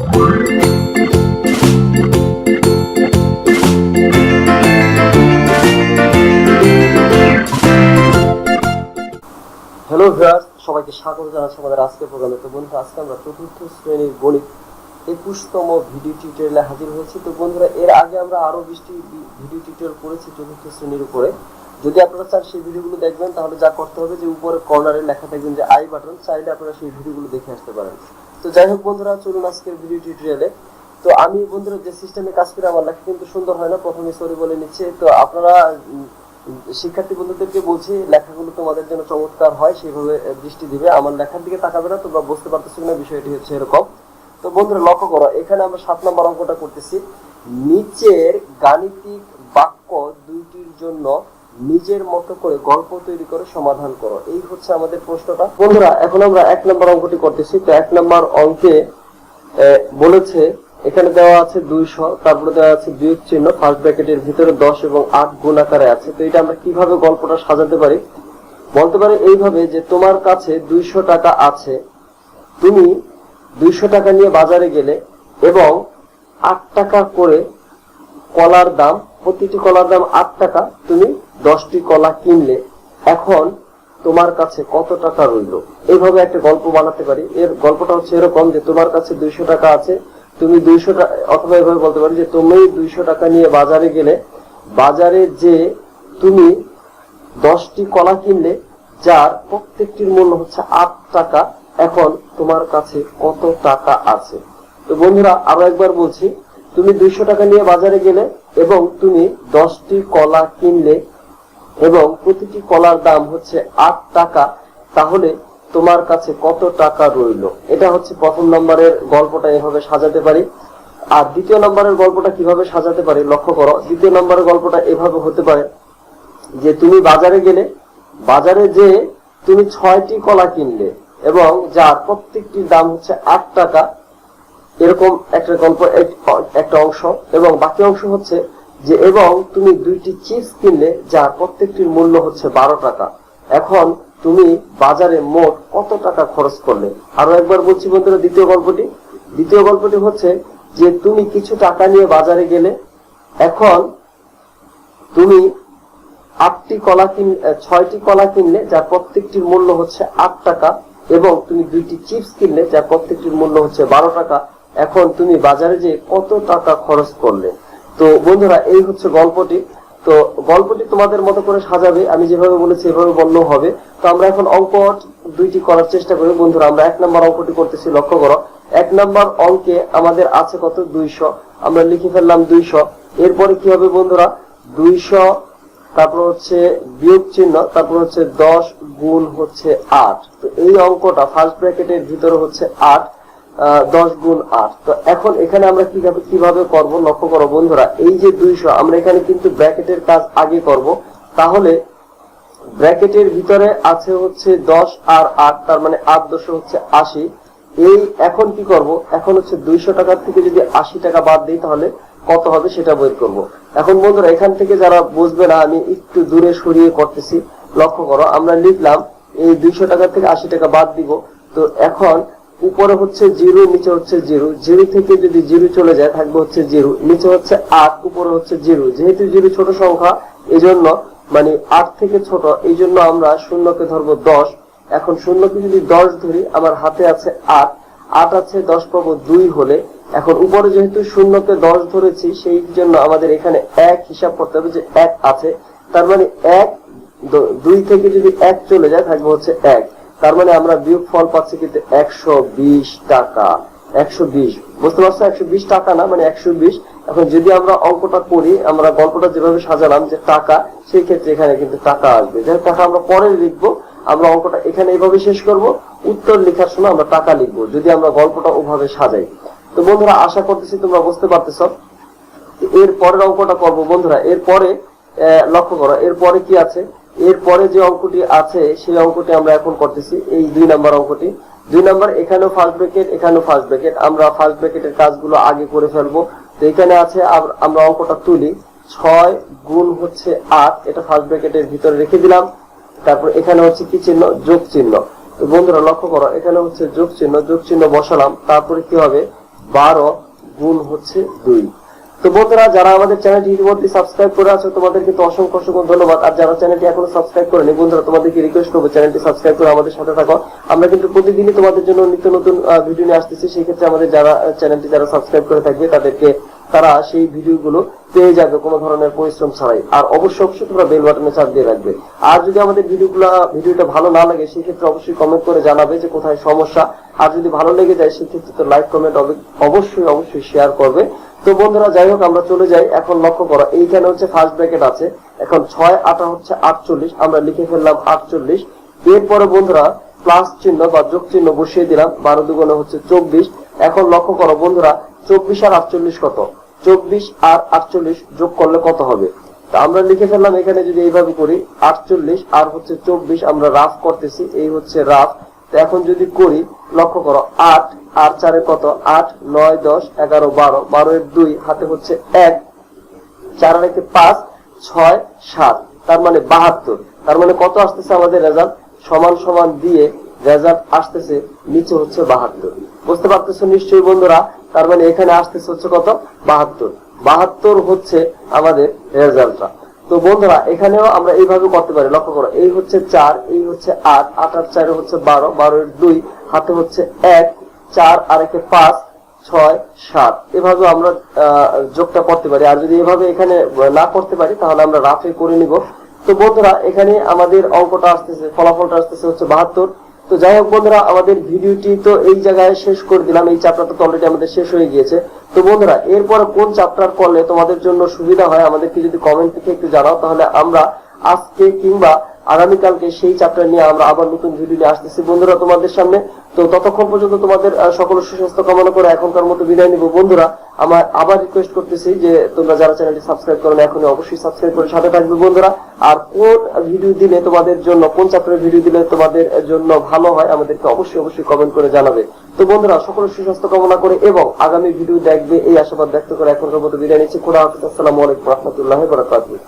Hello viewers, সবাইকে স্বাগত জানাচ্ছি আমাদের আজকের প্রোগ্রামে। তো বন্ধুরা, আজকে আমরা চতুর্থ শ্রেণীর গণিত 21তম ভিডিও টিউটোরিয়ালে হাজির হয়েছি। তো বন্ধুরা, এর আগে আমরা আরো 20টি ভিডিও টিউটোরিয়াল করেছি চতুর্থ শ্রেণীর উপরে। যদি আপনারা চান সেই ভিডিওগুলো দেখবেন, তাহলে যা করতে হবে যে উপরে কর্নারে লেখা থাকবেন যে আই বাটন, চাইলে আপনারা সেই ভিডিওগুলো দেখে আসতে পারেন। তো যাই হোক বন্ধুরা, চলুন আজকের ভিডিও টিউটোরিয়ালে। তো আমি বন্ধুরা যে সিস্টেমে কাজ করি, আমার লেখা কিন্তু সুন্দর হয় না, প্রথমে সরি বলে নিচ্ছে। তো আপনারা শিক্ষার্থী বন্ধুদেরকে বলছি, লেখাগুলো তোমাদের জন্য চমৎকার হয় সেইভাবে দৃষ্টি দিবে। আমার লেখার দিকে তাকাবে না, তোমরা বুঝতে পারতেছো না, বিষয়টি হচ্ছে এরকম। তো বন্ধুরা লক্ষ্য করো, এখানে আমরা 7 নম্বর অঙ্কটা করতেছি। নিচের গাণিতিক বাক্য দুইটির জন্য নিজের মতো করে গল্প তৈরি করে সমাধান করো, এই হচ্ছে আমাদের প্রশ্নটা। বন্ধুরা, এখন আমরা 1 নম্বর অঙ্কটি করতেছি। তো 1 নম্বর অঙ্কে বলেছে, এখানে দেওয়া আছে 200, তারপরে দেওয়া আছে বিয়োগ চিহ্ন, ফার্স্ট ব্র্যাকেটের ভিতরে 10 এবং 8 গুণ আকারে আছে। তো এটা আমরা কিভাবে গল্পটা সাজাতে পারি? বলতে পারি এইভাবে যে তোমার কাছে 200 টাকা আছে, তুমি 200 টাকা নিয়ে বাজারে গেলে এবং 8 টাকা করে কলার দাম, প্রতিটি কলার দাম 8 টাকা, তুমি 10টি কলা কিনলে, এখন তোমার কাছে কত টাকা রইল? এইভাবে একটা গল্প বানাতে পারি। এর গল্পটা হচ্ছে এরকম যে তোমার কাছে 200 টাকা আছে, তুমি 200 টাকা, অথবা এভাবে বলতে পারি যে তুমি 200 টাকা নিয়ে বাজারে গেলে, বাজারে যে তুমি 10টি কলা কিনলে, যার প্রত্যেকটির মূল্য হচ্ছে 8 টাকা, এখন তোমার কাছে কত টাকা আছে? তো বন্ধুরা, আরো একবার বলছি, তুমি 200 টাকা নিয়ে বাজারে গেলে এবং তুমি 10টি কলা কিনলে এবং প্রতিটি কলার দাম হচ্ছে 8 টাকা, তাহলে তোমার কাছে কত টাকা রইল? এটা হচ্ছে প্রথম নম্বরের গল্পটা, এভাবে সাজাতে পারি। আর দ্বিতীয় নম্বরের গল্পটা কিভাবে সাজাতে পারি লক্ষ্য করো। দ্বিতীয় নম্বরের গল্পটা এভাবে হতে পারে যে তুমি বাজারে গেলে, বাজারে যে তুমি 6টি কলা কিনলে এবং যার প্রত্যেকটির দাম হচ্ছে 8 টাকা, এরকম একটা গল্প, একটা অংশ। এবং বাকি অংশ হচ্ছে যে এবং তুমি 2টি চিপস কিনলে, যার প্রত্যেকটির মূল্য হচ্ছে 12 টাকা, এখন তুমি বাজারে মোট কত টাকা খরচ করলে? আরো একবার বলছি বন্ধুরা, দ্বিতীয় গল্পটি হচ্ছে যে তুমি কিছু টাকা নিয়ে বাজারে গেলে, এখন তুমি 6টি কলা কিনলে, যার প্রত্যেকটির মূল্য হচ্ছে 8 টাকা, এবং তুমি 2টি চিপস কিনলে, যার প্রত্যেকটির মূল্য হচ্ছে 12 টাকা, এখন তুমি বাজারে যে কত টাকা খরচ করলে? তো বন্ধুরা, এই হচ্ছে গল্পটি। তো গল্পটি তোমাদের মতো করে সাজাবে, আমি যেভাবে বলেছি এভাবে বললেও হবে। তো আমরা এখন অঙ্ক 2টি করার চেষ্টা করি। বন্ধুরা, আমরা 1 নম্বর অঙ্কটি করতেছি, লক্ষ্য করো। 1 নম্বর অঙ্কে আমাদের আছে কত? 200। আমরা লিখে ফেললাম 200। এরপরে কি হবে বন্ধুরা? 200, তারপর হচ্ছে বিয়োগ চিহ্ন, তারপর হচ্ছে 10 গুণ হচ্ছে 8। তো এই অঙ্কটা ফার্স্ট ব্র্যাকেটের ভিতরে হচ্ছে 8, 10 গুণ 8। তো এখন এখানে আমরা কিভাবে করব লক্ষ্য করো বন্ধুরা। এই যে 200, আমরা এখানে কিন্তু ব্র্যাকেটের কাজ আগে করব। তাহলে ব্র্যাকেটের ভিতরে আছে হচ্ছে 10 আর 8, তার মানে 8 10 হচ্ছে 80। এই এখন কি করব? এখন হচ্ছে 200 টাকার থেকে যদি 80 টাকা বাদ দিই, তাহলে কত হবে সেটা বের করব। এখন বন্ধুরা, এখান থেকে যারা বুঝবে না, আমি একটু দূরে সরিয়ে করতেছি, লক্ষ্য করো। আমরা লিখলাম এই 200 টাকা থেকে 80 টাকা বাদ দিব। তো এখন উপরে হচ্ছে 0, নিচে হচ্ছে 0, 0 থেকে যদি 0 চলে যায় থাকবে হচ্ছে 0, নিচে হচ্ছে 8, উপরে হচ্ছে 0। যেহেতু 0 ছোট সংখ্যা, এই জন্য মানে 8 থেকে ছোট, এই জন্য আমরা শূন্যকে ধরবো 10। এখন শূন্যকে যদি 10 ধরি, আমার হাতে আছে 8, 8 আছে 10 পাবো 2 হলে। এখন উপরে যেহেতু শূন্যকে 10 ধরেছি, সেই জন্য আমাদের এখানে 1 হিসাব করতে হবে যে 1 আছে, তার মানে 1, 2 থেকে যদি 1 চলে যায় থাকবে হচ্ছে 1, তার মানে আমরা বিয়োগ ফল পাচ্ছি কিন্তু 120 টাকা। 120, বুঝতে পারছো? 120 টাকা না, মানে 120। এখন যদি আমরা অঙ্কটা করি, আমরা গল্পটা যেভাবে সাজালাম যে টাকা, সেই ক্ষেত্রে এখানে কিন্তু টাকা আসবে। যে টাকা আমরা পরে লিখবো, আমরা অঙ্কটা এখানে এইভাবে শেষ করব। উত্তর লেখার সময় আমরা টাকা লিখবো, যদি আমরা গল্পটা ওভাবে সাজাই। তো বন্ধুরা, আশা করতেছি তোমরা বুঝতে পারতেছো। এর পরের অঙ্কটা করবো বন্ধুরা। এরপরে লক্ষ্য করো, এরপরে কি আছে? এরপরে যে অঙ্কটি আছে সেই অঙ্কটি আমরা এখন করতেছি, এই 2 নম্বর অঙ্কটি। 2 নম্বর, এখানেও ফার্স্ট ব্র্যাকেট, এখানেও ফার্স্ট ব্র্যাকেট। আমরা ফার্স্ট ব্র্যাকেটের কাজগুলো আগে করে ফেলবো। তো এখানে আছে, আমরা অঙ্কটা তুলি, 6 গুণ হচ্ছে 8, এটা ফার্স্ট ব্র্যাকেটের ভিতরে রেখে দিলাম। তারপর এখানে হচ্ছে কি চিহ্ন? যোগ চিহ্ন। তো বন্ধুরা লক্ষ্য করো, এখানে হচ্ছে যোগ চিহ্ন বসালাম। তারপরে কি হবে? 12 গুণ হচ্ছে 2। তো বন্ধুরা যারা আমাদের চ্যানেলটি ইতিমধ্যে সাবস্ক্রাইব করে আছো তোমাদেরকে তো অসংখ্য অসংখ্য ধন্যবাদ। আর যারা চ্যানেলটি এখনো সাবস্ক্রাইব করেনি বন্ধুরা তোমাদেরকে রিকোয়েস্ট করবো চ্যানেলটি সাবস্ক্রাইব করে আমাদের সাথে থাকো। আমরা কিন্তু প্রতিদিনই তোমাদের জন্য নিত্য নতুন ভিডিও নিয়ে আসতেছি। সেই ক্ষেত্রে আমাদের যারা চ্যানেলটি যারা সাবস্ক্রাইব করে থাকবে তারা সেই ভিডিওগুলো পেয়ে যাবে কোনো ধরনের পরিশ্রম ছাড়াই। আর অবশ্যই তোমরা বেল বাটনে চাপ দিয়ে রাখবে। আর যদি আমাদের ভিডিওটা ভালো না লাগে সেই ক্ষেত্রে অবশ্যই কমেন্ট করে জানাবে যে কোথায় সমস্যা। আর যদি ভালো লেগে যায় সেই ক্ষেত্রে তো লাইক কমেন্ট অবশ্যই শেয়ার করবে। তো বন্ধুরা যাই হোক আমরা চলে যাই। এখন লক্ষ্য করো এইখানে হচ্ছে ফার্স্ট ব্র্যাকেট আছে। এখন 6 8 হচ্ছে 48, আমরা লিখে ফেললাম 48। এরপরে বন্ধুরা প্লাস চিহ্ন বা যোগ চিহ্ন বসিয়ে দিলাম, 12 দুগুণে হচ্ছে 24। এখন লক্ষ্য করো বন্ধুরা 24 আর 48 কত? 24 আর 48 যোগ করলে কত হবে? তা আমরা লিখে ফেললাম এখানে যদি এইভাবে করি 48 আর হচ্ছে 24, আমরা রাফ করতেছি, এই হচ্ছে রাফ। তো এখন যদি করি লক্ষ্য করো 8 আর 4 কত? 8 9 10 11 12, 12 এর 2 হাতে হচ্ছে 1, 4 আর 5 6 7, তার মানে 72। তার মানে কত আসতেছে আমাদের রেজাল্ট? সমান সমান দিয়ে রেজাল্ট আসতেছে নিচে হচ্ছে 72। বুঝতে পারতেছো নিশ্চয়ই বন্ধুরা? তার মানে এখানে আসতেছে হচ্ছে কত? 72। 72 হচ্ছে আমাদের রেজাল্টটা। তো বন্ধুরা এখানেও আমরা এইভাবে করতে পারি। লক্ষ্য করো এই হচ্ছে 4, এই হচ্ছে 8, 8 আর 4 হচ্ছে 12, 12 এর 2 হাতে হচ্ছে 1, 4 আর 5 6 7, এভাবে আমরা যোগটা করতে পারি। আর যদি এভাবে এখানে না করতে পারি তাহলে আমরা রাফে করে নিব। তো বন্ধুরা এখানে আমাদের অঙ্কটা আসতেছে, ফলাফলটা আসতেছে হচ্ছে 72। তো যাই হোক বন্ধুরা আমাদের ভিডিওটি তো এই জায়গায় শেষ করে দিলাম। এই চ্যাপ্টারটা তো অলরেডি আমাদের শেষ হয়ে গিয়েছে। তো বন্ধুরা এরপরে কোন চ্যাপ্টার করলে তোমাদের জন্য সুবিধা হয় আমাদেরকে যদি কমেন্ট থেকে একটু জানাও, তাহলে আমরা আজকে কিংবা আগামীকালকে সেই চ্যাপ্টার নিয়ে আমরা আবার নতুন ভিডিও নিয়ে আসতেছি বন্ধুরা তোমাদের সামনে। তো ততক্ষণ পর্যন্ত তোমাদের সকল সুস্বাস্থ্য কামনা করে এখনকার মতো বিদায় নিব বন্ধুরা। আমার আবার রিকোয়েস্ট করতেছি যে তোমরা যারা চ্যানেলটি সাবস্ক্রাইব করো না এখনই অবশ্যই সাবস্ক্রাইব করে সাথে থাকবে বন্ধুরা। আর কোন ভিডিও দিলে তোমাদের জন্য, কোন চ্যাপ্টারের ভিডিও দিলে তোমাদের জন্য ভালো হয় আমাদেরকে অবশ্যই কমেন্ট করে জানাবে। তো বন্ধুরা সকল সুস্বাস্থ্য কামনা করে এবং আগামী ভিডিও দেখবে এই আশাবাদ ব্যক্ত করে এখনকার মতো বিদায় নিচ্ছি। খোদা হাফেজ। আসসালামু আলাইকুম ওয়া রাহমাতুল্লাহি ওয়া বারাকাতুহু।